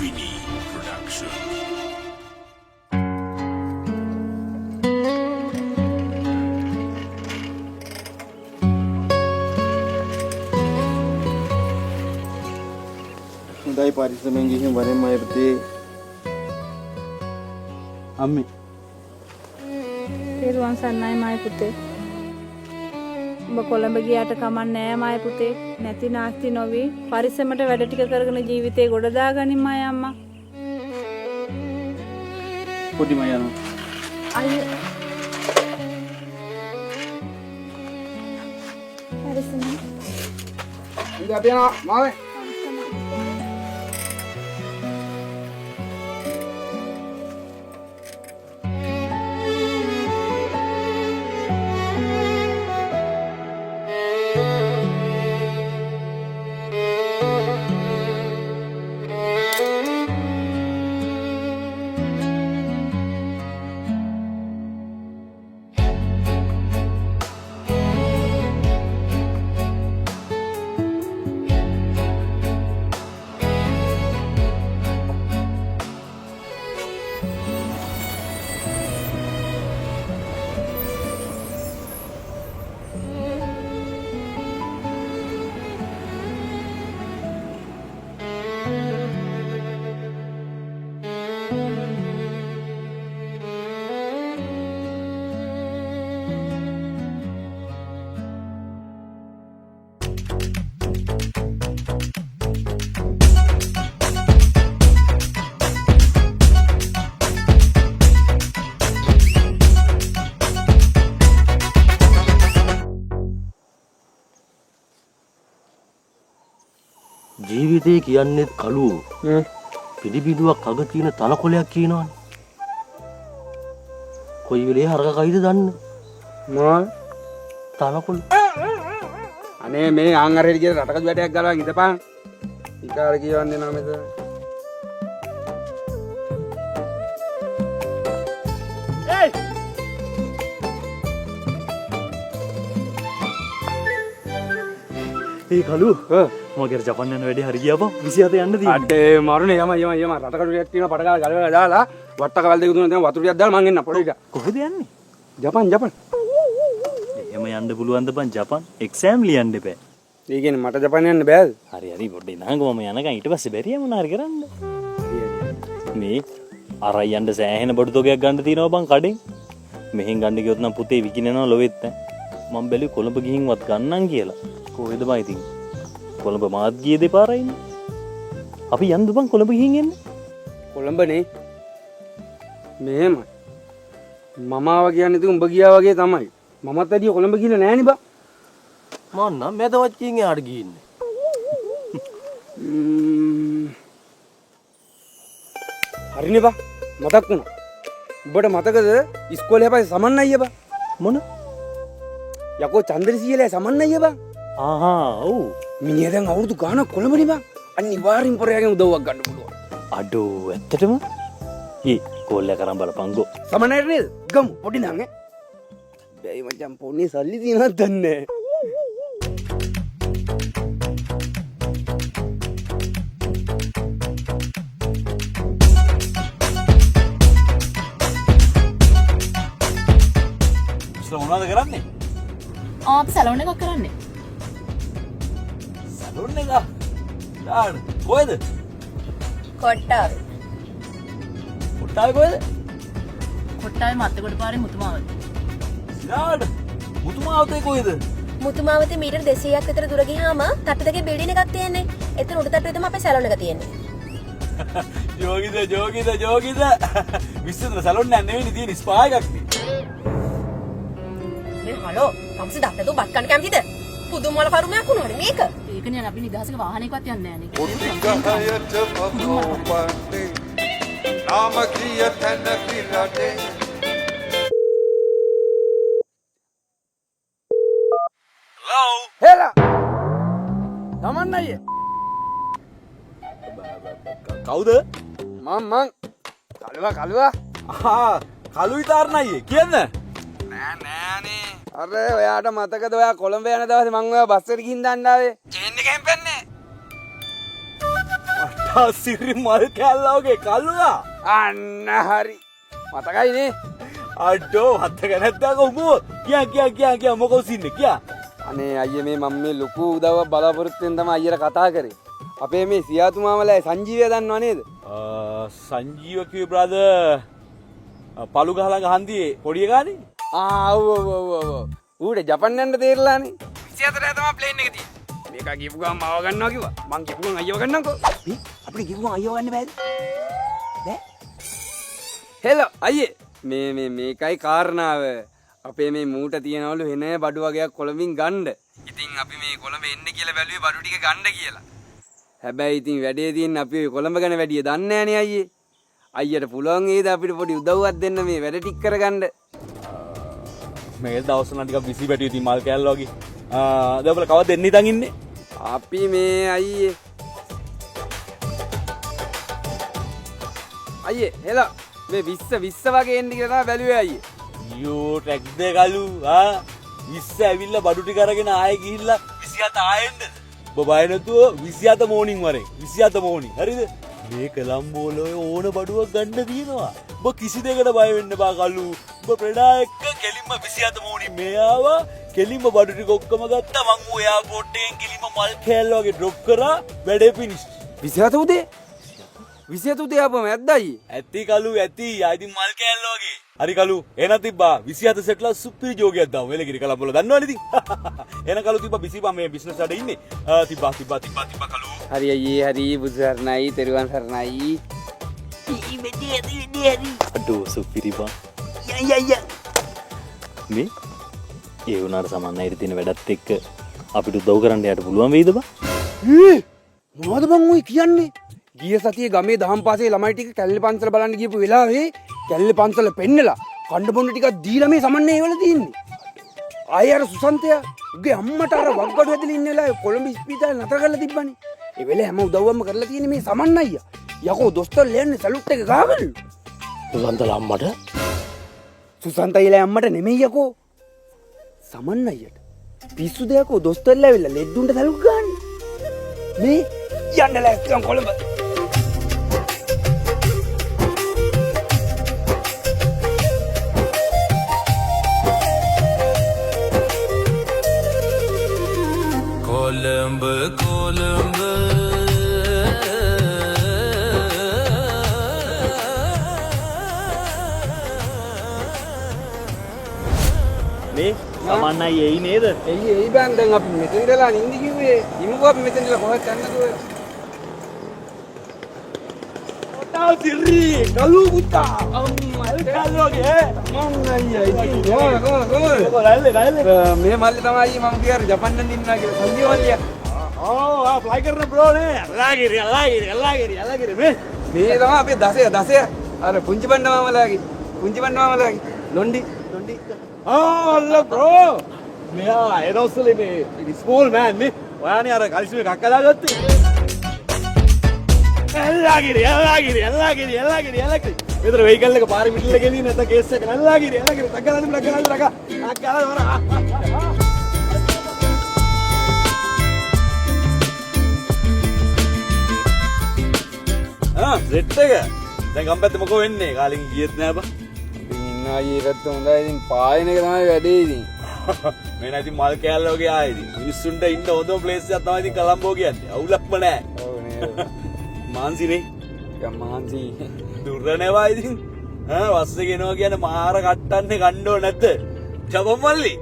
Vinny Production. හොඳයි පරිස්සමෙන් ගිහින් වරෙන් මය පුතේ. අම්මේ. තෙරුවන් සරණයි මයි පුතේ. උඹ කොළඹ ගියාට කමක් නෑ මයි පුතේ. නැති නාස්ති නොවි පරිස්සමට වැඩ ටික කරගෙන ජීවිතේ ගොඩ දාගනින් මයි අම්මා. පොඩි මය යනවා. අයියෝ. පරිස්සමෙන්. ඉතින් අපි යනවා මාවේ. ජීවිතේ කියන්නේ කළු පිළිබිඩුවක් අග තියෙන තලකොළයක් කියනවනේ. කොයි වෙලේ හරක කයිද දන්නේ? මොනවද? තලකොළ. අනේ මේ ආන්ගරේට ගිය රටකජු වැටයක් ගලවන් ඉඳපන්. ඊකාර කියවන්නේ නෑ මෙතන. ඒ කළු මගේ ජපන් යන වැඩේ හරි ගියාපා 27 යන්න තියෙනවා. අඩේ මරුනේ යම රටකජු වැටයක් තියෙනවා පටකාල ගලවලා දාලා වට්ටක වල දෙක තුන දැන් වතුර ටිකක් දාලා මං එන්න පොඩි ටික. කොහෙද යන්නේ? ජපන්. එහෙම යන්න පුළුවන්ද බං ජපන්? එක්සෑම් ලියන්න එපා. ඒ කියන්නේ මට ජපන් යන්න බෑද? හරි පොඩ්ඩේ නංග මම යනකම් ඊට පස්සේ බැරිය මොනා හරි කරන්න. මේ අරයි යන්න සෑහෙන බඩු තොගයක් ගන්න තියෙනවා බං කඩෙන්. මෙහෙන් ගන්න ගියොත් නම් පුතේ විකිනනවා ලොවෙත් නැහැ. මම බැලුවේ කොළඹ ගිහින්වත් ගන්නම් කියලා. කොහෙද බං ඉතින්? කොළඹ මාත් ගියේ දෙපාරයි ඉන්නේ. අපි යන්න බං කොළඹ ගිහින් එන්න. කොළඹනේ. මෙහෙමයි. මම ආවා කියන්නේ ඉතින් උඹ ගියා වගේ තමයි. මමත් වැඩිය කොළඹ ගිහලා නෑනේ බං. මම නම් මෙතවත් කින් එහාට ගිහින්නේ. හරිනේ බං. මතක් වුණා. උඹට මතකද ඉස්කෝලේ හැබැයි සමන් අයියා බං. මොන? යකෝ චන්ද්‍රසීලේ සමන් අයියා බං. ආහා ඔව්. මිනිහා දැන් අවුරුදු ගාණක් කොළඹනේ බං. අනිවාර්යෙන් පොරයාගෙන් උදව්වක් ගන්න පුළුවන්. අඩෝ ඇත්තටම? කෝල්ල කරන් බලපංගෝ. සමනයිට නේද? ගමු පොඩි නං ඈ. බැයි මචං පොන්නේ සල්ලි තියනවද දන්නේ නැහැ. මොනවද කරන්නේ? අපි සැලෝන් එකක් කරන්නේ. සැලෝන් එක? ඩාඩ් කොහෙද? කොට්ටාවේ. කොට්ටාවේ කොහෙද? කොට්ටාවේ මත්තගොඩ පාරේ මුතුමාවතේ. ඩාඩ් මුතුමාවතේ කොහෙද? මුතුමාවතේ මීටර් 200ක් විතර දුර ගියාම තට්ටු දෙකේ බිල්ඩින් එකක් තියෙන්නේ. එතන උඩ තට්ටුවේ තමයි අපේ සැලෝන් එක තියෙන්නේ. ජෝගිද විශ්වතර සැලෝන් එකක් නෙවෙයි තියෙන ස්පා එකක් නේ. මේ හලෝ කම්සි දත්තතු බත් කන්න කැමතිද? පුදුම වල කරුමයක් වුණානේ මේක. ඒකනේ අපි නිදහසක වාහනයකවත් යන්නේ නැහැ නේ. නාම කිය තැන පිරටේ හෙලා තමන් අයියේ කවුද? මං කලුවා කළු විතරන අයියේ කියන්න. නෑනේ අර ඔයාට මතකද ඔයා කොළඹ යන දවසේ මං ඔයා බස් එකට ගිහින් දාන්න ආවේ චේන් එක හැම්පෙන්නේ සිරි මල් කැල්ලෝගේ කල්ලුවා අන්න හරි මතකයිනේ අඩෝ හත්තක නැත්තක උඹෝ කිය මොකෝ සින්න කියා අනේ අයියේ මේ මම මේ ලොකු උදව්වක් බලාපොරොත්තු වෙන තමයි අයියලා කතා කරේ අපේ මේ සියාතුමාමලා සංජීවය දන්නව නේද සංජීව කිව්වේ බ්‍රදර් පළු ගහලා ගහන්දියේ පොඩිය ගානේ ඔව් ඌට ජපන් යන්න තේරලානේ 24 තමයි ප්ලේන් එක තියෙන්නේ මේක ගිහපු ගමන් මාව ගන්නවා කිව්වා මං ගිහපු ගමන් අයියව ගන්නම්කෝ අපිට ගිහපු ගමන් අයියව ගන්න බෑද බෑ හෙලෝ අයියේ මේකයි කාරණාව අපේ මේ මූට තියනවලු එන බඩු වගේක් කොළඹින් ගන්න ඉතින් අපි මේ කොළඹ එන්න කියලා බැලුවේ බඩු ටික ගන්න කියලා හැබැයි ඉතින් වැඩේ තියෙන අපි ඔය කොළඹ ගැන වැඩිය දන්නේ නැහනේ අයියේ අයියට පුළුවන් ඒද අපිට පොඩි උදව්වක් දෙන්න මේ වැඩ ටික කරගන්න මේ දවස්වල ටිකක් බිසි පැටිය ඉතින් මල් කෑල්ල වගේ දැන් කවද දෙන්න හිතන් ඉන්නේ අපි මේ අයියේ හෙලා මේ 20 වගේ එන්න කියලා තමයි බැලුවේ අයියේ යෝ ටැක් දෙ කලු 20 ඇවිල්ලා බඩු ටික අරගෙන ආයෙ ගිහිල්ලා 27 ආයෙන්න ඔබ බය නැතුව 27 මෝනින් වරේ 27 මෝනින් හරිද මේ කොළඹ වල ඕන බඩුවක් ගන්න තියෙනවා ඔබ කිසි දෙයකට බය වෙන්න බා කලු ඔබ ප්‍රඩා එක්ක කෙලින්ම 27 මෝනින් මේ ආවා කෙලින්ම බඩු ටික ඔක්කොම ගත්තා මං ඔය එයාපෝට් එකෙන් කෙලින්ම මල් කෑල්ල වගේ ඩ්‍රොප් කරා වැඩේ ෆිනිෂ් 27 උදේ 27 උදේ ආපම ඇද්දයි ඇති කලු ඇති ආයිති මල් කෑල්ල වගේ හරි කලු එන තිබ්බා 27 සෙට්ලා සුපිරි ජෝගයක් දාමු වෙලගිරි කලබල දන්නවනේ ඉතින් එන කලු තිබ්බා බිසිපා මේ බිස්නස් වලට ඉන්නේ තිබ්බා කලු හරි අයියේ හරි බුදුසරණයි තෙරුවන් සරණයි අඩෝ සුපිරි බා මේ ඒ වුණාට සමන්නයිට තියෙන වැඩත් එක්ක අපිට උදව් කරන්න යට පුළුවන් වෙයිද බා මොනවද බං ඔය කියන්නේ ගිය සතියේ ගමේ දහම් පාසලේ ළමයි ටික කැල්ලේ පන්සල බලන්න ගියපු වෙලාවේ කැල්ලේ පන්සල පෙන්නලා කණ්ඩ බොන්න ටිකක් දීලා මේ සමන්නේ වල තියෙන්නේ. ආයෙ අර සුසන්තයා උගේ අම්මට අර වග්ගඩු ඇදලා ඉන්න වෙලාවේ කොළඹ ඉස්පිතාලේ නතර කරලා තිබ්බනේ. ඒ වෙලේ හැම උදව්වක්ම කරලා තියෙන්නේ මේ සමන්න අයියා. යකෝ දොස්තර ලෑන්නේ සලුට් එක ගාගලු. සුසන්තලා අම්මට සුසන්තයිලා අම්මට නෙමෙයි යකෝ. සමන්න අයියට. පිස්සු දෙයකෝ දොස්තරලා ඇවිල්ලා ලෙඩුන්ට සලුට් ගන්න. මේ යන්න ලෑස්තියන් කොළඹ. කොළඹ කොළඹ මේ සමන්නයි එයි නේද එයි බෑන් දැන් අපි මෙතන ඉඳලා නින්දි කිව්වේ ඉමුකෝ අපි මෙතන ඉඳලා කොහෙද යන්නද ඔය ඔටා දිරි කලු පුතා අම්මල් කල්ලෝගේ මම අයියා ඉතින් කොහොමද මේ මල්ලි තමයි මම කියාර ජපන් නම් ඉන්නවා කියලා සංජීව මල්ලියා ෆ්ලයි කරන බ්‍රෝ නේ අල්ලාගිරි මේ තමයි අපේ දසය අර පුංචි බණ්ඩමාමලාගේ ලොන්ඩි අල්ලා බ්‍රෝ මෙයා එනොස්සලේ මේ ස්මෝල් මෑන් නේ ඔයානේ අර කල්සිම එකක් අදාගත්තේ අල්ලාගිරි මෙතන වෙහිකල් එක පාරේ මිඩල් එකේ ඉන්නේ නැත්නම් කේස් එක අල්ලාගිරි තක්කලා සෙට් එක දැන් ගම්පැත්තේ මොකෝ වෙන්නේ කාලෙකින් ගියෙත් නෑ බා ඉන්න අයියටත් හොඳයි ඉතින් පායන එක තමයි වැඩේ ඉතින් මේ නැති මල් කෑල්ල වගේ ආයේ මිනිස්සුන්ට ඉන්න හොඳම ප්ලේස් එකක් තමයි ඉතින් කොළඹෝ කියන්නේ අවුලක්ම නෑ ඔව් නේද මාන්සිනේ ගම්මාන්සි දුර්රණේවා ඉතින් වස්සේ ගෙනවා කියන්නේ මාර කට්ටන්නේ ගන්නෝ නැද්ද ජපන් මල්ලි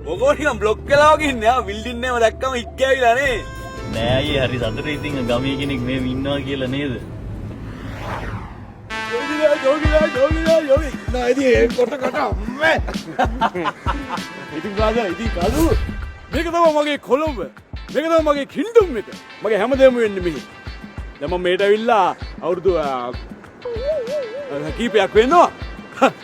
මොකෝ නිකන් බ්ලොක් කළා වගේ ඉන්නේ බිල්ඩින් එකම දැක්කම ඉක්කෑවිලා නේ නෑ අයියේ හරි සතුටුයි ඉතින් ගමේ කෙනෙක් මේ ඉන්නවා කියලා නේද යෝගි නෑ ඉතින් කොට අම්මේ ඉතින් බ්‍රදර් ඉතින් කලු මේක තමයි මගේ කොළඹ මේක තමයි මගේ කින්ඩම් එක මගේ හැමදේම වෙන්නේ මෙහි දැන් මම මේට ඇවිල්ලා අවුරුදු කීපයක් වෙනවා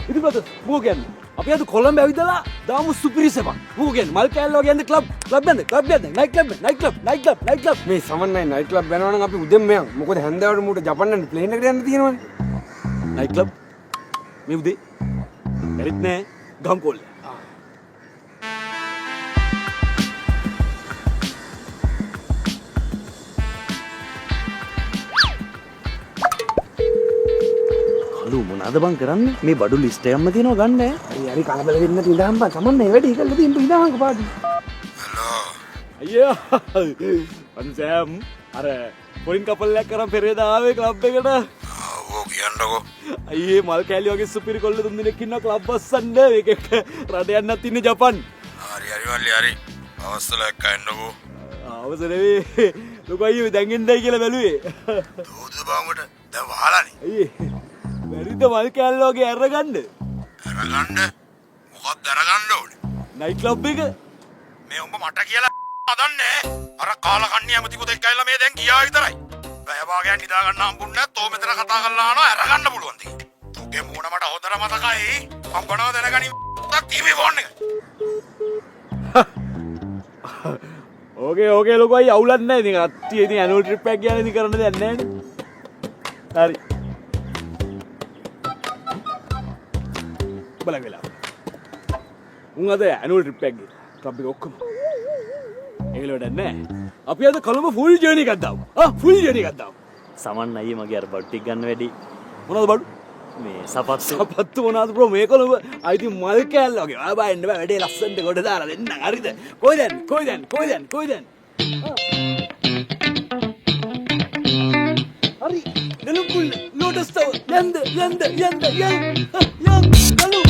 ඉතින් බ්‍රදර් මොකෝ කියන්නේ අපි අද කොළඹ ඇවිදලා දාමු සුපිරිසපක් මොකෝ කියන්නේ මල් කෑල්ල වගේ යන්නේ ක්ලබ් යන්නේ නයිට් ක්ලබ් මේ සමන්නයි නයිට් ක්ලබ් යනවා නම් අපි උදෙන් මෙයන් මොකද හැන්දෑවට මූට ජපන් යන්න ප්ලේන් එකට යන්න තියෙනවනේ නයිට් ක්ලබ් මේ උදේ ඇරිත් නෑ ගම් කොල්ල බඩු මොනවාද බං කරන්නේ? මේ බඩු ලිස්ට් එකක්ම තියෙනවා ගන්න. හරි කලබල වෙන්න ඉඳන් බං සමන්නේ වැඩි කරලා තියෙන ඉඳන් පාටි. අයියා අන්න සෑම් අර පොලින් කපල් එකක් කරන් පෙරේදා ආවේ ක්ලබ් එකට. ඕ කියන්නකෝ. අයියේ මල් කෑලි වගේ සුපිරි කොල්ල තුන් දෙනෙක් ඉන්නවා ක්ලබ් බස්සන්න. මේක එක රට යන්නත් ඉන්නේ ජපන්. හරි මල්ලි හරි. අවස්ථල එක්ක එන්නකෝ. අවසරේ ලොකු අයියෝ දැන් එන්නයි කියලා බැලුවේ. දෝද බාමුට දැන් වහලානේ. අයියේ බැරිද මල් කෑල්ල වගේ අරගන්න? අරගන්න මොකක්ද අරගන්න ඕනේ? නයිට් ක්ලබ් එක. මේ උඹ මට කියලා හදන්නේ. අර කාලකන්ණි ඇමතිකුත් එක්ක ඇවිල්ලා මේ දැන් ගියා විතරයි. බය භාගයන් නිදා ගන්න හම්බුන්නේ නැත්නම් මෙතන කතා කරලා අහනවා අරගන්න පුළුවන් ද කියලා. තුගේ මූණ මට හොදට මතකයි. මම බණව දැනගනි ටීවී ෆෝන් එක. ඕකේ ලොකු අයියා අවුලක් නැහැ. ඉතින් අත්තිය ඉතින් ඇනුවල් ට්‍රිප් එකක් ගියානේ ඉතින් කරන්න දෙයක් නැහැ නේ. හරි. බලන්න වෙලා. උන් අද ඇනුවල් ට්‍රිප් එකක් ගියා. ක්ලබ් එක ඔක්කොම. ඒගොල්ලෝ වැඩක් නැහැ. අපි අද කොළඹ ෆුල් ජර්නි එකක් දාමු. ෆුල් ජර්නි එකක් දාමු. සමන් අයියේ මගේ අර බඩු ටික ගන්න වැඩි. මොනවද බඩු? මේ සපත්තු මොනවද බ්‍රෝ මේ කොළඹ අයිති මල් කෑල්ල වගේ. ආ බයින්න බෑ වැඩේ ලස්සනට කොට දාලා දෙන්න. හරිද? කොයිද? හරි. නෙළුම් කුල් ලෝටස් තව යන්න කලු.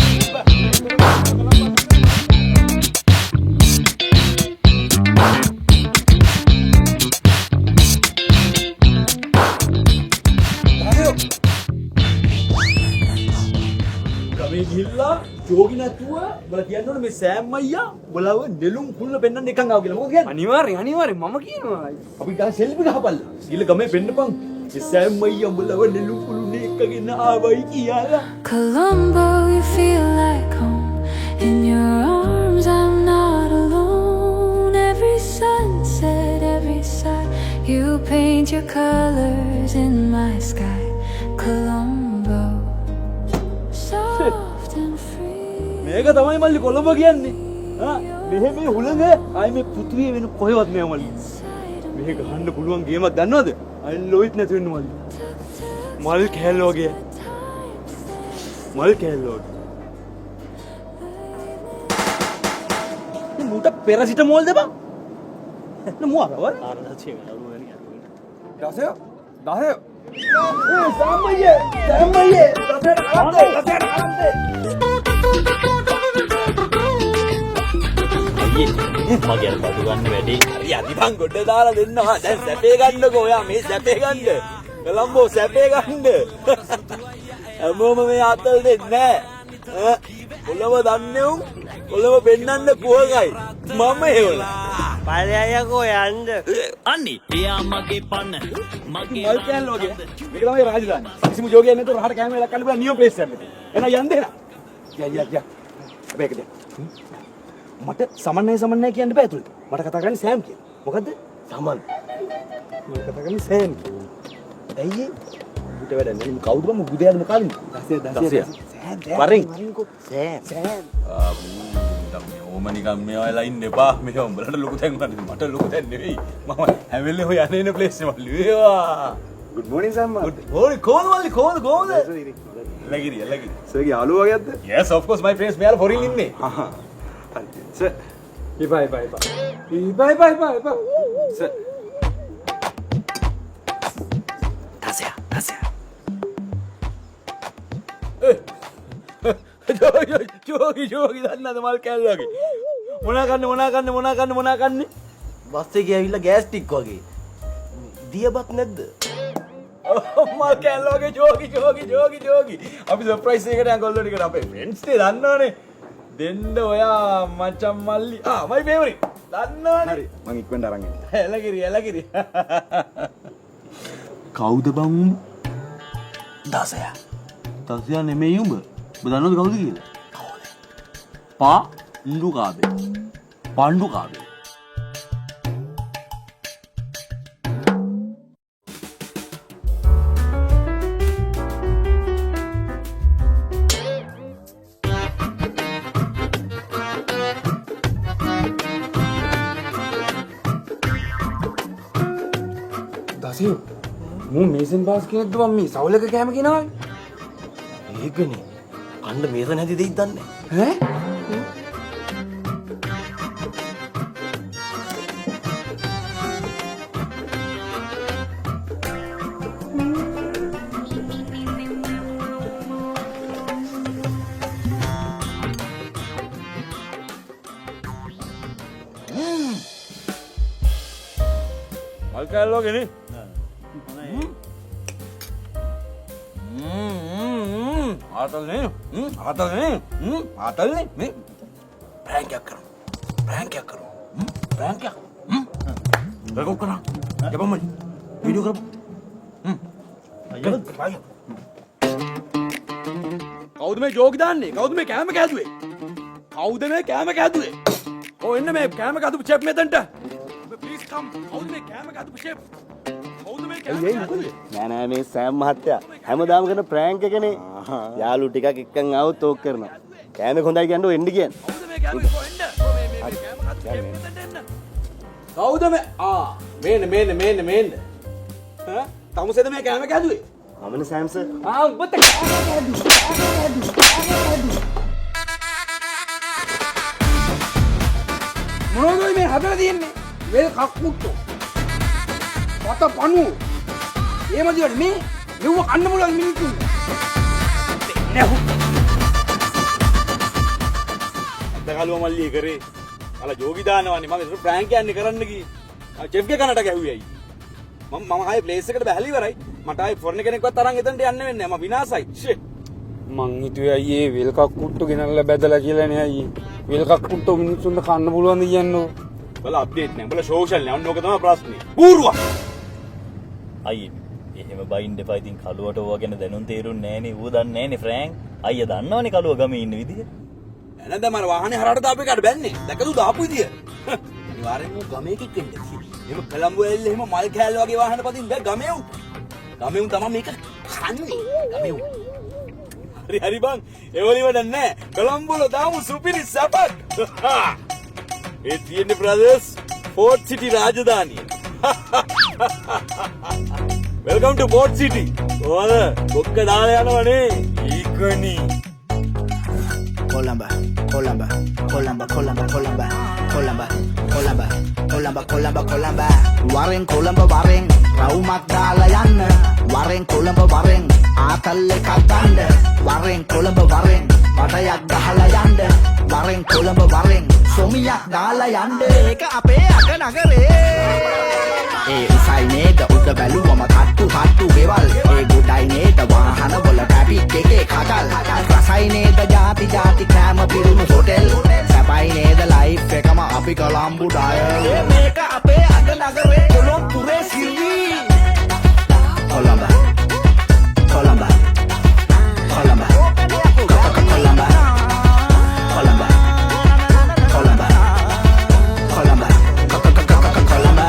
ගමේ ගිහිල්ලා ජෝගි නැතුව උඹලා කියන්න ඕනේ මේ සෑම් අයියා උඹලව නෙළුම් කුල්ල පෙන්නන්න එකන් ආව කියලා. මොකද කියන්නේ? අනිවාර්යෙන් මම කියනවා. අපි ගා සෙල්ෆි ගහපල්ලා. ගිහලා ගමේ පෙන්නපන්. මේ සෑම් අයියා උඹලව නෙළුම් කුළුනේ එකගෙන ආවයි කියලා. Colombo, you feel like home. In your arms, I'm not alone. Every sunset, every side, you paint your colors in my sky. Colombo, soft and free. මේක තමයි මල්ලි කොළඹ කියන්නේ. මෙහෙ මේ හුළඟ ආයි මේ පෘථිවිය වෙන කොහෙවත් නෑ මල්ලි. මේක ගහන්න පුළුවන් ගේමක් දන්නවද? අයි ලොයිත් නැති වෙන්න මල්ලි. මල් කෑල්ල වගේ. මුට පෙරසිටමෝල් දෙපන්. මොකද? ආරදචේ නරුවනේ අරුවනේ. දසය. දසය. සාමයේ මගේ අර බඩු ගන්න වැඩි. හරි අදිපන් ගොඩ දාලා දෙන්නවා. දැන් සැපේ ගන්නකෝ. ඔයා මේ සැපේ ගන්න. කොළඹෝ සැපේ ගන්න. හැමෝම මේ අතල් දෙන්නේ නැහැ. කොළඹ දන්නේ උන්. කොළඹ පෙන්නන්න කුහකයි. මම හේවලා. පලයයකෝ යන්න. අන්නේ එයා මගේ පන්න. මගේ මල් කෑල්ල වගේ. මේක තමයි රාජධානිය. කිසිම ජෝගයක් නැතුව රහට කැමරා එකක් ගන්න බෑ නියම ප්ලේස් එකක්. එන යන්න දෙන්න. යා. මේක දෙන්න. මට සමන්නය කියන්න බෑ ඇතුළට. මට කතා කරන්නේ සෑම් කියලා. මොකද්ද? සමන්. මම කතා කරන්නේ සෑම් කියලා. ඇයි ඒ? උට වැඩ නෙමෙයි කවුද බං බුදයාද මොකද? දසය. වරින්. සෑම්. ඕම නිකන් මේ වෙලා ඉන්න එපා. මේ උඹලට ලොකු තැන් ගන්න. මට ලොකු තැන් නෙවෙයි. මම හැම වෙලේම යන්නේ ඉන්න ප්ලේස් එක මල්ලි. වේවා. good morning සම්මා. good morning. කොහොමද? ලගිරි. සර්ගේ යාළුවා වගේද? yes of course my friends මෙයාලා ෆොරින් ඉන්නේ. සර්. ඉබා. සර්. ජෝගි දන්නද මල් කෑල්ල වගේ. මොනා කන්නේ? බස් එකේ ඇවිල්ලා ගෑස් ටික් වගේ. දියබත් නැද්ද? මල් කෑල්ල වගේ ජෝගි. අපි සර්ප්‍රයිස් එකකට අඟල්ලෝ ටිකට අපේ ෆ්‍රෙන්ඩ්ස් ටේ දන්නවනේ. දෙන්න ඔයා මචං මල්ලි. my favorite. දන්නවනේ. හරි මං ඉක්මනට අරන් එන්න. එලගිරි. කවුද බං උඹ? දසය නෙමෙයි උඹ. ඔබ දන්නවද කවුද කියලා? පාණ්ඩු කාබේ. දසය. මූ මේසන් බාස් කියනද මම මේ සවුලක කෑම කියනවා. ඒකනේ. කන්න මේස නැති දෙයිද දන්නේ. ඈ මල් කෑල්ලෝ ගෙනේ ආතල්නේ ආතල්නේ මේ ප්‍රෑන්ක් එකක් කරමු. ප්‍රෑන්ක් එකක්. රෙකෝඩ් කරා. යපමයි. වීඩියෝ කරමු. අයියෝ. කවුද මේ ජෝක් දාන්නේ? කවුද මේ කෑම කෑදුවේ? කවුද මේ කෑම කෑදුවේ? ඔය එන්න මේ කෑම කෑදු චෙෆ් මෙතනට. ප්ලීස් කම්. කවුද මේ කෑම කෑදු චෙෆ්? කවුද මේ කෑම කෑදුවේ? නෑ මේ සෑම් මහත්තයා හැමදාම කරන ප්‍රෑන්ක් එකනේ. යාළු ටිකක් එක්කන් ආවොත් ඕක කරනවා. කෑමක් හොඳයි කියන්නේ එන්න කියන්නේ. කවුද මේ කෑම කො එන්න? මේ කෑම කෑදු චෙෆ් මෙතනට එන්න. කවුද මේ මේන්න. ඈ? තමුසෙද මේ කෑම කෑදුවේ? මමනේ සෑම් සර්. උඹට කෑම කෑදු. මොනවද මේ හදලා තියෙන්නේ? වෙල් කක්කුට්ටෝ. වත පණු. එහෙමද මේ මෙව කන්න පුළුවන් මිනිස්සු. නෑ. අතකලුව මල්ලි කරේ අල ජෝගි දානවන්නේ මම ඒක ප්‍රෑන්ක් යන්නේ කරන්න ගියේ චෙෆ් ගේ කනට ගැහුවේයි මම ආයේ ප්ලේස් එකට බැහැලි ඉවරයි මට ආයේ ෆොරන් කෙනෙක්වත් තරන් එතනට යන්න වෙන්නේ නැහැ මම විනාසයි ෂේ මං හිතුවේ අයියේ වෙල් කක්කුට්ටෝ ගෙනල්ලා බැදලා කියලා නේ අයියේ වෙල් කක්කුට්ටෝ මිනිස්සුන්ට කන්න පුළුවන්ද කියන්නේ බල අප්ඩේට් නැහැ බල සෝෂල් නැහැ ඔන්න ඕක තමයි ප්‍රශ්නේ බූරුවා අයියේ එහෙම බයින් දෙපා ඉතින් කලුවට ඕවා ගැන දැනුම් තේරුන්නේ නැහනේ ඌ දන්නේ නැහනේ ෆ්‍රෑන්ක් අයියා දන්නවනේ කලුව ගමේ ඉන්න විදිය එනද මම වාහනේ හරහට දාපු එකට බැන්නේ දැකද දාපු විදිය අනිවාර්යෙන් ඌ ගමේ කික්කෙන්න එහෙම කොළඹ වෙල්ල එහෙම මල් කෑල්ල වගේ වාහන පදින්න බෑ ගමේ ඌ තමයි මේක කන්නේ ගමේ ඌ හරි බං ඒවලි වැඩක් නැහැ කොළඹ වල දාමු සුපිරි සපත් ඒ තියෙන්නේ බ්‍රදර්ස් පෝට් සිටි රාජධානිය වෙල්කම් ටු පෝට් සිටි ඕන බොක්ක දාලා යනවනේ ඊකනි Colamba, Colamba, Colamba, Colamba, Colamba, Colamba, Colamba, Colamba, Colamba, Colamba. Waren Colamba waren, raumak dala yanna. Waren Colamba waren, ආතල් එකක් ගන්න. Waren Colamba waren, පටයක් ගහලා යන්න. Waren Colamba waren, සොමියක් දාලා යන්න. ඒක අපේ අග නගරේ. ඒ උසයි නේද උඩ බැලුවම කට්ටු ගෙවල්. ඒ ගොඩයි නේද වාහන වල ට්‍රැෆික් එකේ කකල්. රසයි නේද ಜಾති කෑම පිරුණු හොටෙල්. සැපයි නේද ලයිෆ් එකම අපි කොළඹ ඩයල්. මේක අපේ අග නගරේ කොළඹ පුරේ සිල්වි. කොළඹ කොළඹ කොළඹ කොළඹ කොළඹ කොළඹ කොළඹ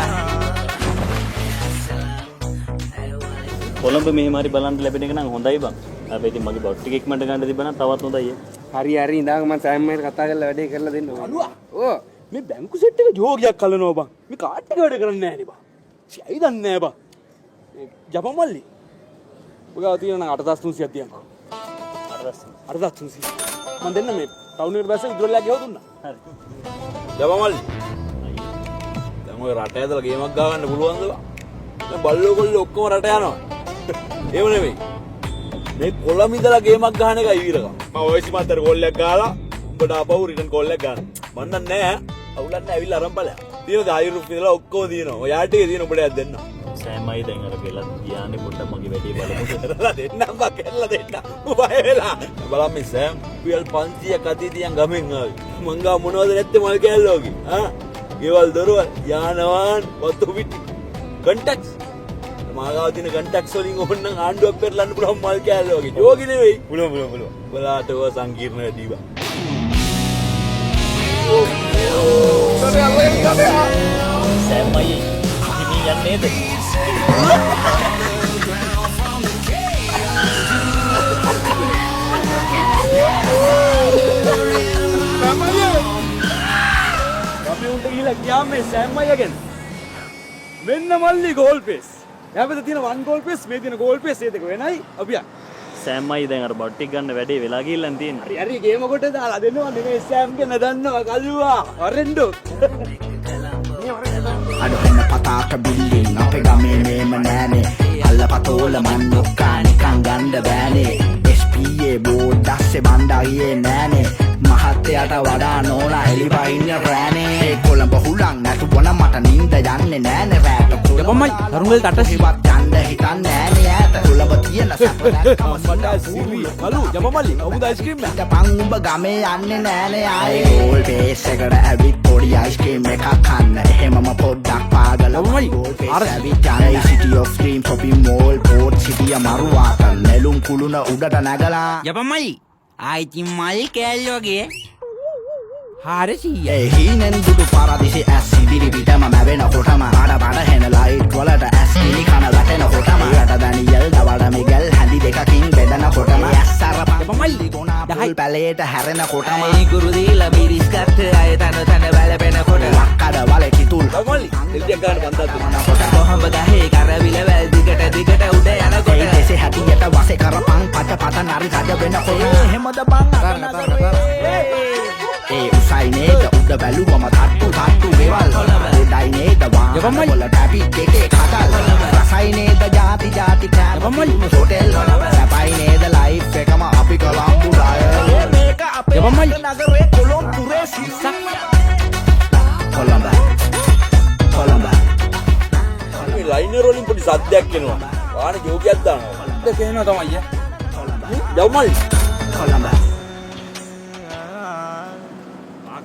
කොළඹ මෙහෙම හරි බලන්න ලැබෙන එක නම් හොඳයි බං. හැබැයි ඉතින් මගේ බොට් ටික ඉක්මනට ගන්න තිබ්බනම් තවත් හොඳයි. හරි ඉඳන් මම සෑම් මයිල් කතා කරලා වැඩේ කරලා දෙන්න ඕන. ඕ මේ බැංකු සෙට් එක ජෝගියක් කලනවා බං. මේ කාඩ් එක වැඩ කරන්නේ නැහැ නේ බං. සියයි දන්නේ නැහැ බං. මේ ජපන් මල්ලි. ඔයා තියෙන නම් 8300ක් තියන්කෝ. 8300. මම දෙන්න මේ ටවුන් එකට බැස්ස ඉදරලා ගෙව දුන්නා. හරි. ජපන් මල්ලි. දැන් ඔය රට ඇදලා ගේමක් ගා ගන්න පුළුවන්ද බං? දැන් බල්ලෝ කොල්ලෝ ඔක්කොම රට යනවා. ඒව නෙමෙයි. මේ කොළඹ ඉඳලා ගේමක් ගහන එකයි වීරකම. මම ඔය සිමන්තර කෝල්ලයක් ගාලා උඹට ආපහු රිටර්න් කෝල්ලයක් ගන්න. මන්නත් නෑ. අවුලක් නෑ ඇවිල්ලා අරන් බලන්න. තියෙන ආයුරුප් ඉඳලා ඔක්කොම තියෙනවා. ඔයාට ටිකේ තියෙන උඹට දෙන්න. සෑමයි දැන් අර ගෙලත් ගියානේ පොඩ්ඩක් මගේ වැඩේ බලමු. කරලා දෙන්නම් බා කරලා දෙන්න. බය වෙලා. බලන්න මේ සෑම් රුපියල් 500ක් අතේ තියන් ගමෙන් ආවේ. මං ගා මොනවද නැත්තේ මල් කෑල්ලෝගේ. ගෙවල් දොරවල් යානවාන් වතු පිටි. කන්ටැක්ට්ස් මාගාව තියෙන කන්ටැක්ට්ස් වලින් ඕනනම් ආණ්ඩුවක් පෙරලන්න පුළුවන් මල් කෑල්ලෝගේ. ජෝගි නෙවෙයි. පුළුවන්. බලාට ඔය සංකීර්ණ වැඩි බා. සෑමයි ඉතින් යන්නේද? අපි උන්ට ගිහලා ගියාම මේ සෑම් අයගෙන් මෙන්න මල්ලි ගෝල් පේස්. එයාපෙත තියෙන 1 ගෝල් පේස් මේ තියෙන ගෝල් පේස් ඒ දෙක වෙනයි. අපි සෑම්මයි දැන් අර බට්ටික් ගන්න වැඩේ වෙලා ගිහිල්ලා තියෙන්නේ. හරි ගේම කොට දාලා දෙනවා නෙමෙයි සෑම් ගැන දන්නවා කල්වා වරෙන්ඩෝ අඩුවෙන්න පතාක බිල්ලින් අපේ ගමේ මේම නෑනේ අල්ල පතෝල මන් නොක්කා නිකන් ගණ්ඩ බෑනේ SPA බෝඩ් අස්සේ බණ්ඩායේ නෑනේ මහත්තයට වඩා නෝලා එලිපයින්න රෑනේ කොළඹ හුලං නැතු බොන මට නින්ද යන්නේ නෑනේ රෑට යපම්මයි තරුංගල් ටටසිවත් යන්න හිතන්න නෑනේ ඈත කොළඹ තියෙන සැපනැක්කම කලු යපමල්ලි අවුද අයිස්ක්‍රීම් මට පං උඹ ගමේ යන්නේ නෑනේ ආයේ ගෝල් පේස් එකට ඇවිත් පොඩි අයිස්ක්‍රීම් එකක් කන්න එහෙමම පොඩ්ඩක් පාගල ගෝල් පේස් ඇවිත් යන්නේ city of dream shopping mall port city අමරුවාත නෙළුම් කුළුණ උඩට නැගලා යපමයි ආයිතින් මල් කෑල්ලෝගේ ඒ හීනෙන් දුටු පාරදිසි ඇස් ඉදිරි පිටම මැවෙන කොටම අඩ බඩ හෙන ලයිට් වලට ඇස් කිලි කන වැටෙන කොටම යට දනියල් දවඩ මිගල් හැඳි දෙකකින් බෙදන කොටම ඇස් අර පමල්ලි ගොනා පුල් පැලේට හැරෙන කොටම ගුරු දීලා මිරිස් ගත්ත අය තන තන වැළපෙන කොට ලක්කඩ වල කිතුල් යපමල්ලි එල්ටියක් ගන්න බන්දත් කොට කොහොඹ ගහේ කරවිල වැල් දිගට උඩ යන කොට දෙසේ හැටියට වසේ කරපන් පට පට නරි රජ වෙන කොට එහෙමද බං ඒ උසයිනේද උඩ බැලුවම තට්ටු ගෙවල් උඩයිනේද වාහනවල ටැපික් එකේ කඩල් රසයිනේද ಜಾති කෑමමල් හොටෙල් සැපයිනේද ලයිෆ් එකම අපි කොළඹ ඩයල් මේක අපේ නගරේ කොළඹුරේ සිස්සක් කොළඹ මේ ලයිනර් වලින් පොඩි සද්දයක් එනවා වාහනේ ජෝගියක් දානවා දෙක එනවා තමයි යපමල්ලි කොළඹ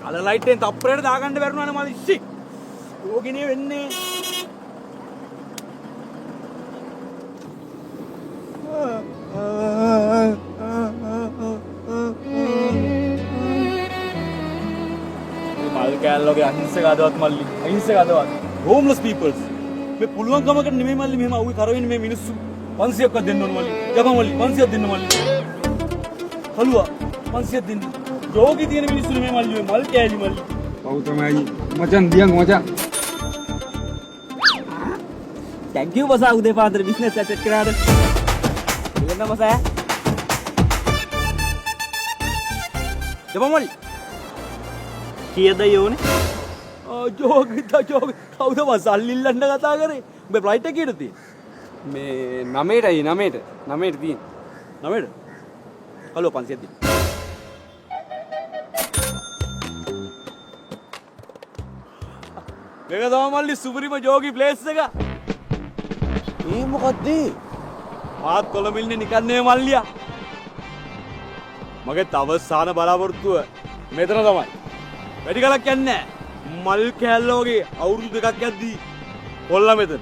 කල ලයිට්ෙන් තප්පරයට දාගන්න බැරුණානේ මල ඉස්සි. යෝගිනේ වෙන්නේ. මල් කෑල්ලෝගේ අහිංසක අදවත් මල්ලි. අහිංසක අදවත්. homeless peoples. මේ පුළුවන් කමකට නෙමෙයි මල්ලි මෙහෙම අවුයි කරවෙන්නේ මේ මිනිස්සු. 500ක්වත් දෙන්න ඕන මල්ලි. යපමල්ලි 500ක් දෙන්න මල්ලි. කළුවා 500ක් දෙන්න. යෝගි තියෙන මිනිස්සු නෙමෙයි මල්ලි මල් කෑලි මල්ලි. ඔව් තමයි මචන් දියන් මචන්. thank you බසා උදේ පාන්දර බිස්නස් සෙට් කරාට එන්න බසා යපමල්ලි කීයද යෝනේ? ජෝගි කවුද මං සල්ලි ඉල්ලන්න කතා කරේ? උඹේ ෆ්ලයිට් එක කීයද තියෙන්නේ? මේ 9ට තියෙන්නේ. 9ට? හලෝ 500ක් දෙන්න. මේක තමයි මල්ලි සුපිරිම ජෝගි ප්ලේස් එක. මේ මොකද්ද? මාත් කොළඹ ඉන්නේ නිකන් නේ මල්ලියා. මගේ තවසාන බලාපොරොත්තුව මෙතන තමයි. වැඩි කලක් යන්නේ නැහැ. මල් කෑල්ලෝගේ අවුරුදු දෙකක් යද්දී කොල්ලා මෙතන.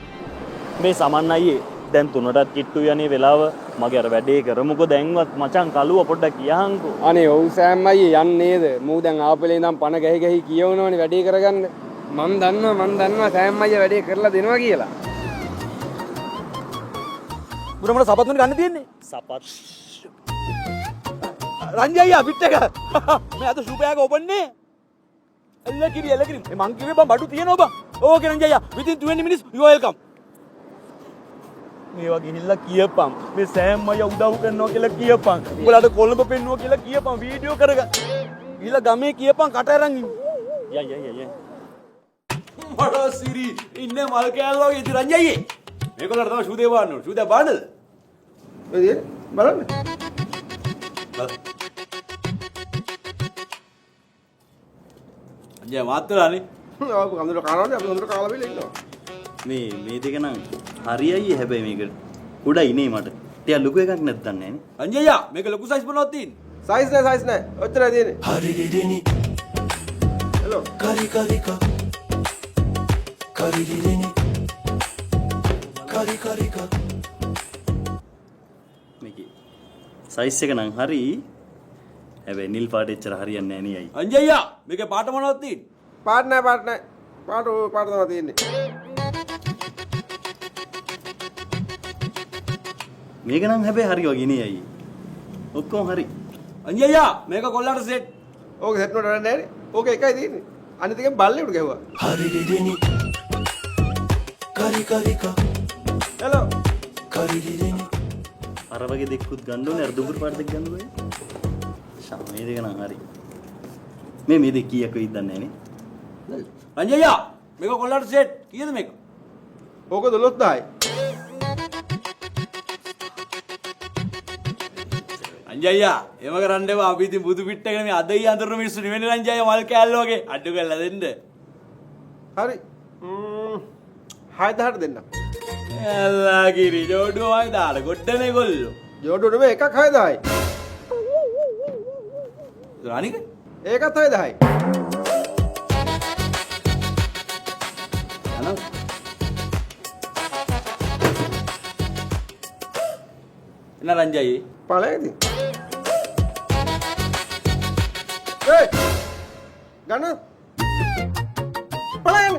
මේ සමන් අයියේ දැන් 3ටත් කිට්ටු යන්නේ වෙලාව මගේ අර වැඩේ කරමුකෝ දැන්වත් මචං කලුව පොඩ්ඩක් කියහන්කෝ. අනේ ඔව් සෑම් අයියේ යන්නේ නේද? මූ දැන් ආපෙලේ ඉඳන් පණ ගහි කියවනවනේ වැඩේ කරගන්න. මම දන්නවා සෑම් අයියා වැඩේ කරලා දෙනවා කියලා. බුරමඩ සපත් මොන ගන්න තියෙන්නේ? සපත් රංජි අයියා පිට එක. මේ අද ෂූ බෑග් ඕපන් නේ. එල්ලකිරි මේ මං කිව්වේ බං බඩු තියෙනවා බං. ඕකේ රංජි අයියා within 20 minutes you are welcome. මේවා ගිහිල්ලා කියපන්. මේ සෑම් අයියා උදව් කරනවා කියලා කියපන්. උඹලාට කොළඹ පෙන්නුවා කියලා කියපන් වීඩියෝ කරගන්න. ගිහිල්ලා ගමේ කියපන් කට අරන් ඉන්න. ය මඩ සිරි ඉන්නේ මල් කෑල්ලෝ ඉති රංජි අයියේ. මේගොල්ලන්ට තමයි ෂූ දෙව බාන්න ඕනේ. ෂූ දෙව බාන්නද? ඔය බලන්න. අජය මාත්‍රානේ. ආපු කඳුර කානවනේ අපි කඳුර කාලා බෙල ඉන්නවා. මේ දෙක නම් හරියයි හැබැයි මේක උඩයි නේ මට. ටිකක් ලොකු එකක් නැත්නම් නෑනේ. රංජි අයියා මේක ලොකු සයිස් මොනවද තියෙන්නේ? සයිස් නෑ. ඔච්චරයි තියෙන්නේ. හරිරිරිනි. හෙලෝ. කරිකරිකා. කරිරිරිනි. කරිකරිකා. මේකේ සයිස් එක නම් හරි. හැබැයි නිල් පාට එච්චර හරියන්නේ නෑ නේ අයි. රංජි අයියා මේකේ පාට මොනවද තියෙන්නේ? පාට නෑ. පාට තමයි තියෙන්නේ. මේක නම් හැබැයි හරි වගේ නේ අයි. ඔක්කොම හරි. රංජි අයියා මේක කොල්ලන්ට සෙට්. ඕක සෙට් නෝට නෑනේ. ඕක එකයි තියෙන්නේ. අනිත් එකෙන් බල්ලෙකුට ගැහුවා. හරිරිරිනි. කරිකරිකා. හෙලෝ. කරිරිරිනි. අර වගේ දෙකුත් ගන්න ඕනේ. අර දුඹුරු පාට දෙක ගන්න ඕනේ. මේ දෙක නම් හරි. මේ දෙක කීයක් වෙයිද දන්නේ නැහැ නේ. රංජයා මේක කොල්ලන්ට සෙට් කීයද මේක? ඕක 12000යි. රංජයා එම කරන්න එපා. අපි ඉතින් බුදු පිට්ටගෙන මේ අද ඊ අඳුරන මිනිස්සු නෙවෙයි රංජයා මල් කෑල්ල වගේ අඩු කරලා දෙන්න. හරි. 6000ට දෙන්න. එල්ලා කිරි ජෝඩුවමයි දාලා ගොඩනේ ගොල්ලෝ. ජෝඩුවට මේ එකක් 6000යි. රානික ඒකත් 6000යි. අනෝ එන රංජයි පළයේදී. ඒ ගන්න. පළයම.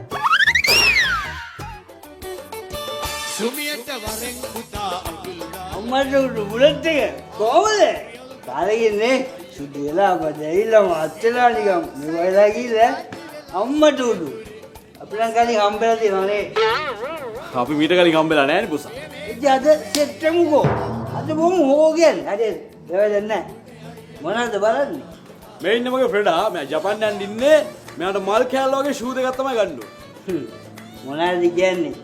අම්මට බුලට් එක කොහොමද? කාලෙකින්නේ සුදියලා බදයිලා අත්තලා නිකම් මෙවලා ගිහලා අම්මට උඩු. අපි නම් කලින් හම්බෙලා තියෙනවානේ. අපි මීට කලින් හම්බෙලා නැහැ නේ පුසා. ඉතින් අද සෙට්ටමුකෝ. අද බොමු හොගන්. හරි. දෙවල නැහැ. මොනවද බලන්නේ? මේ ඉන්න මගේ ෆ්‍රෙන්ඩා මම ජපාන් යන්න ඉන්නේ. මෙයාට මල් කෑල්ල වගේ ෂූ දෙකක් තමයි ගන්න ඕනේ. මොනවද කියන්නේ?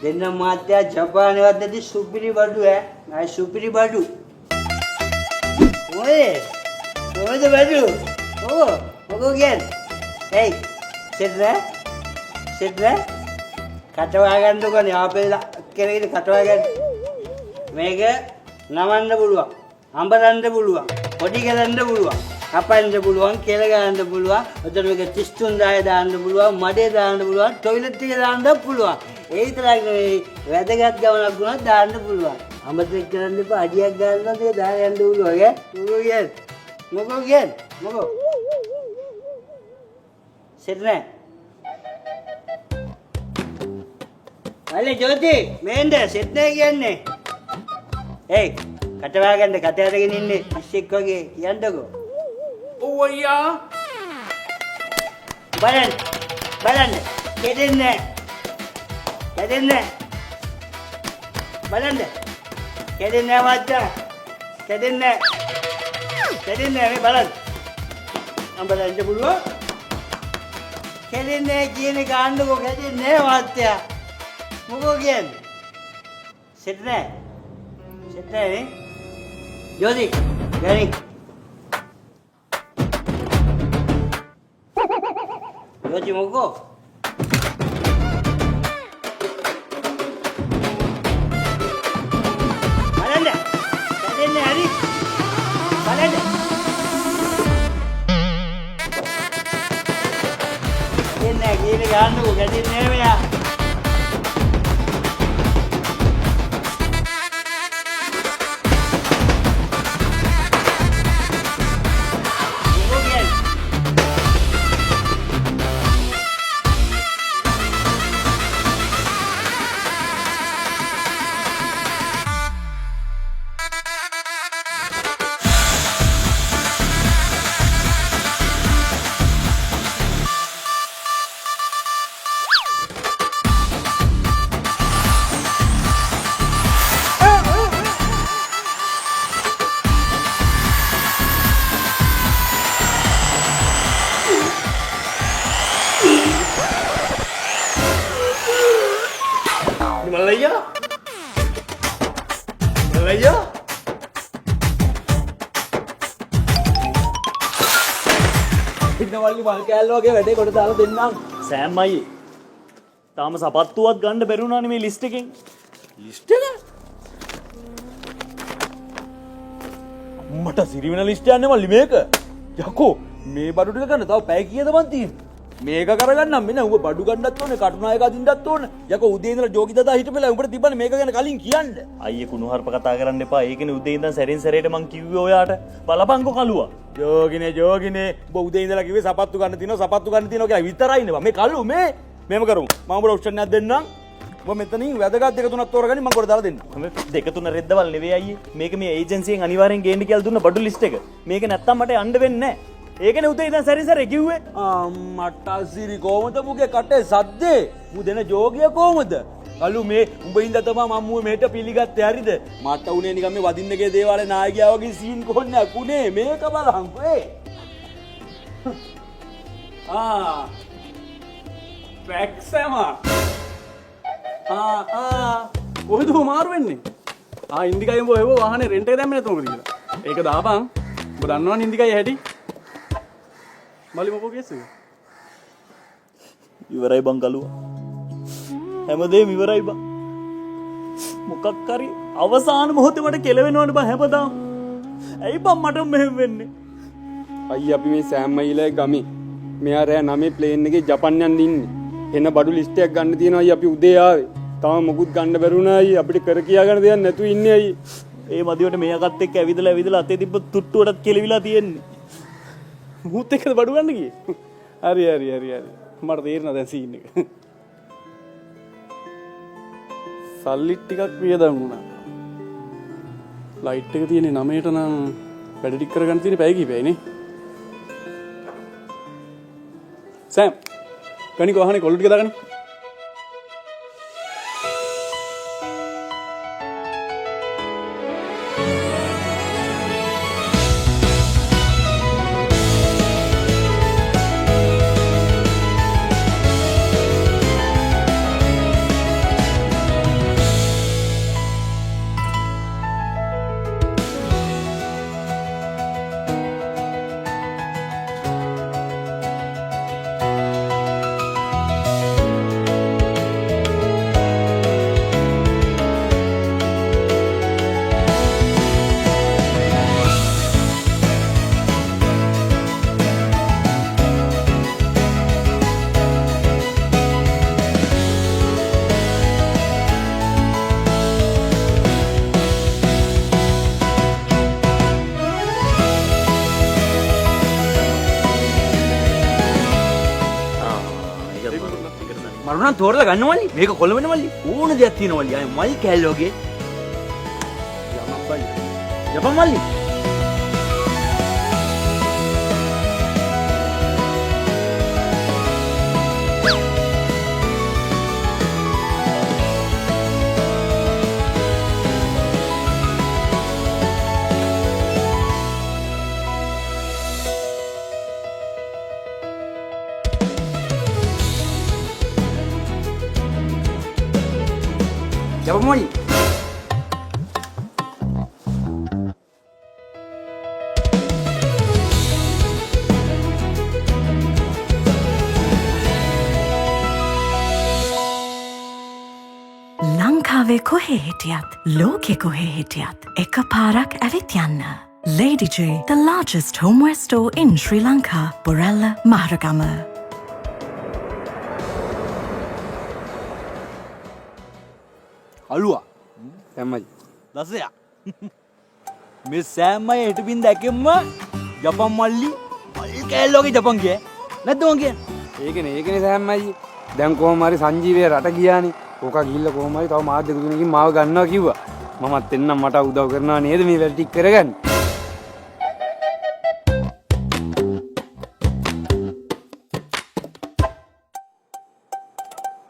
දෙන්න මාත්‍යා ජපානේවත් නැති සුපිරි බඩු ඈ. නයි සුපිරි බඩු. ඔය කොහෙද බඩු? මොකෝ කියන්නේ? එයි සෙට් කටවා ගන්නකොනේ ආපෙලා කෙනෙක්ද කටවා ගන්න. මේක නමන්න පුළුවන්. අඹරන්න පුළුවන්. පොඩි කරන්න පුළුවන්. කපන්න පුළුවන්, කෙල ගන්න පුළුවන්. ඔතන මේක 33000 දාන්න පුළුවන්, මඩේ දාන්න පුළුවන්, টয়ලට් එකේ දාන්න පුළුවන්. ඒ විතරක් නෙවෙයි වැදගත් ගමනක් වුණත් දාන්න පුළුවන්. අමතක කරන්න එපා අඩියක් ගන්නවා ඒක දාලා යන්න පුළුවන් ඈ. මොකෝ සෙට් නෑ. අනේ ජෝති මේන්ද සෙට් නෑ කියන්නේ. ඒයි කටවා ගන්න කට අරගෙන ඉන්නේ පිස්සෙක් වගේ කියන්නකෝ. ඔව් අයියා. බලන්න කෙදෙන්නේ බලන්න කෙදෙන්නේ මචං කෙදෙන්නේ මේ බලන්න අඹරන්න පුළුවන් කෙදෙන්නේ කියන කාණ්ඩකෝ කෙදෙන්නේ මචං මොකෝ කියන්නේ සෙට් නෑ නේ යෝදි ගනි යෝදි මොකෝ හරි බලන්න එන්නේ කීනේ ගන්නකෝ ගැටින්නේ මෙයා මල්ලයියා පින්නවල්ලි මල් කෑල්ල වගේ වැඩේ කොට දාලා දෙන්නම්. සෑම් අයියේ. තාම සපත්තුවක් ගන්න බැරුණානේ මේ ලිස්ට් එකෙන්. ලිස්ට් එක? මට සිරිවෙන ලිස්ට් යන්නේ මල්ලි මේක. යකෝ මේ බඩු ටික ගන්න තව පැය කීයද මන් තියෙන්නේ? මේක කරගන්නම් මෙන්න උඹ බඩු ගන්නත් ඕනේ කටුනායක අදින්නත් ඕනේ. යකෝ උදේ ඉඳලා ජෝගි දදා හිටපෙලා උඹට තිබ්බනේ මේක ගැන කලින් කියන්න. අයියේ කුණුහරුප කතා කරන්න එපා. ඒකනේ උදේ ඉඳන් සැරින් සැරේට මං කිව්වේ ඔයාට. බලපංකෝ කලුවා. ජෝගිනේ උඹ උදේ ඉඳලා කිව්වේ සපත්තු ගන්න තියෙනවා කියලා විතරයිනේ බා. මේ කලු මේම කරමු. මම උඹට ඔප්ෂන් එකක් දෙන්නම්. උඹ මෙතනින් වැදගත් දෙක තුනක් තෝරගනි මම කොට දාලා දෙන්නම්. දෙක තුන රෙද්දවල් නෙවෙයි අයියේ. මේක මේ ඒජන්සියෙන් අනිවාර්යෙන් ගේන්න කියලා දුන්න බඩු ලිස්ට් එක. මේක නැත්තම් මට යන්න වෙන්නේ නැහැ. ඒකනේ උදේ ඉඳන් සැරින් සැරේ කිව්වේ. මට සිරි කොහමද මුගේ කටේ සද්දේ? මු දෙන ජෝගිය කොහමද? කලු මේ උඹ හින්දා තමයි මම මුවේ මෙහෙට පිළිගත්තේ හරිද? මට උනේ නිකන් මේ වදින්නගේ දේවාලේ නායකයා වගේ සීන් කොහොන්නක් උනේ මේක බලහන්කෝ ඒ. ට්‍රැක්සම කොහෙද මාරු වෙන්නේ? ඉන්දිකයි උඹ ඒව වාහනේ රෙන්ට් එක දැම්මේ නැතුව මොකද කියලා. ඒක දාපන්. උඹ දන්නවනේ ඉන්දිකයි හැටි. මලි මොකෝ කේස් එක? ඉවරයි බං කලුවා. හැමදේම ඉවරයි බං. මොකක් හරි අවසාන මොහොතේ මට කෙලවෙනවනේ බං හැමදාම. ඇයි බං මට මෙහෙම වෙන්නේ? අයියා අපි මේ සෑම් අයිලා ගමේ මෙයා රෑ 9 ප්ලේන් එකේ ජපන් යන්න ඉන්නේ. එන බඩු ලිස්ට් එකක් ගන්න තියෙනවා අයියා අපි උදේ ආවේ. තාම මොකුත් ගන්න බැරුණා අයියා අපිට කර කියා ගන්න දෙයක් නැතුව ඉන්නේ අයියා. ඒ මදිවට මෙයාකත් එක්ක ඇවිදලා අතේ තිබ්බ තුට්ටුවටත් කෙලවිලා තියෙන්නේ. මුත් එක්කද බඩු ගන්න ගියේ? හරි. මට තේරෙනවා දැන් සීන් එක. සල්ලි ටිකක් වියදම් වුණා. ලයිට් එක තියෙන්නේ 9ට නම් වැඩ ටික කරගන්න තියෙන්නේ පැය කිහිපයයිනේ. සෑම් කණි කොහානේ කොල්ල ටික දාගන්න. මරුණන් තෝරලා ගන්නවලි මේක කොළඹන මල්ලි ඕන දෙයක් තියෙනවලි අය මල් කෑල්ලෝගේ යපන් මල්ලි යපන් මල්ලි ලංකාවේ කොහේ හිටියත් ලෝකෙ කොහේ හිටියත් එක පාරක් ඇවිත් යන්න. Lady J, the largest homeware store in Sri Lanka, Borella, Maharagama. Aluwa සෑම්මයි දසයා මේ සෑම්මයි හිටපින් දැකෙම්ම ජපන් මල්ලි මල් කෑල්ලෝගේ ජපන් කිය නැද්ද මං කියන්නේ ඒකනේ සෑම්මයි දැන් කොහොම හරි සංජීවය රට ගියානේ ඕක ගිහිල්ලා කොහොම හරි තව මාධ්‍ය දුකිනකින් මාව ගන්නවා කිව්වා මමත් එන්නම් මට උදව් කරනවා නේද මේ වැඩ ටික කරගන්න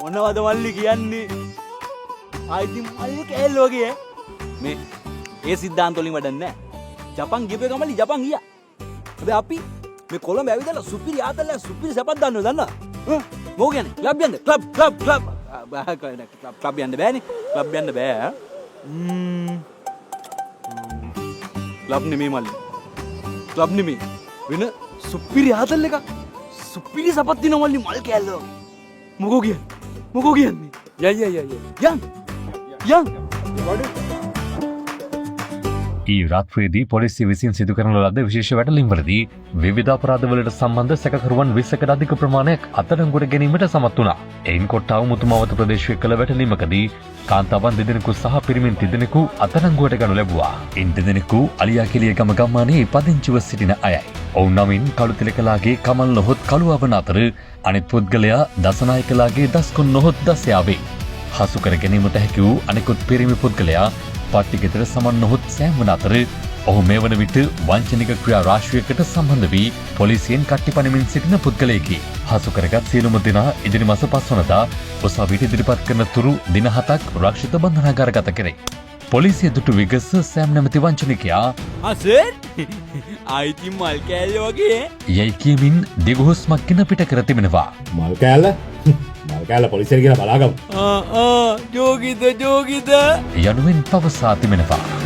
මොනවද මල්ලි කියන්නේ ආයිති මල් කෑල්ලෝගේ මේ ඒ සිද්ධාන්ත වලින් වැඩක් නැහැ ජපන් ගිහපේ ගමලි ජපන් ගියා හැබැයි අපි මේ කොළඹ ඇවිදලා සුපිරි ආතල්ලා සුපිරි සපක් දන්නවද දන්නවද මොකෝ කියන්නේ ක්ලබ් යන්න ක්ලබ් යන්න බෑනේ ක්ලබ් යන්න බෑ ක්ලබ් නෙමෙයි මල්ලි ක්ලබ් නෙමෙයි වෙන සුපිරි ආතල් එකක් සුපිරි සපක් දිනව මල්ලි මල් කෑල්ලෝ මොකෝ කියන්නේ යන් ඊ රාත්‍රියේදී පොලිසිය විසින් සිදු කරන ලද විශේෂ වැටලීම්වලදී විවිධ අපරාධවලට සම්බන්ධ සැකකරුවන් 20කට අධික ප්‍රමාණයක් අත්අඩංගුවට ගැනීමට සමත් වුණා. එයින් කොට්ටාව මුතුමාවත ප්‍රදේශයේ කළ වැටලීමකදී කාන්තාවන් 2 දෙනෙකු සහ පිරිමින් 3 දෙනෙකු අත්අඩංගුවට ගනු ලැබුවා. ඉන් 2 දෙනෙකු අලියාකෙලිය ගම ගම්මානයේ පදිංචිව සිටින අයයි. ඔවුන් නමින් කළුතිලකලාගේ කමල් නොහොත් කළුවවන අතර අනිත් පුද්ගලයා දසනායකලාගේ දස්කොන් නොහොත් දසයාවේ. හසු කර ගැනීමට හැකි වූ අනෙකුත් පිරිමි පුද්ගලයා පට්ටිගෙදර සමන් නොහොත් සෑම් වන අතර ඔහු මේ වන විට වංචනික ක්‍රියා රාශියකට සම්බන්ධ වී පොලිසියෙන් කට්ටිපනිමින් සිටින පුද්ගලයෙකි. හසු කරගත් සියලුම දෙනා ඉදිරි මාස 5 වනදා උසාවියට ඉදිරිපත් කරන තුරු දින 7ක් රක්ෂිත බන්ධනාගාරගත කෙරේ. පොලිසිය දුටු විගස සෑම් නැමැති වංචනිකයා අසර් ආයිති මල් කෑල්ල වගේ යයි කියමින් දිගුහුස්මක් ගෙන පිට කර තිබෙනවා. මල් කෑල්ල පොලිසියට කියලා බලාගමු. ජෝගිත යනුවෙන් පවසා තිබෙනවා.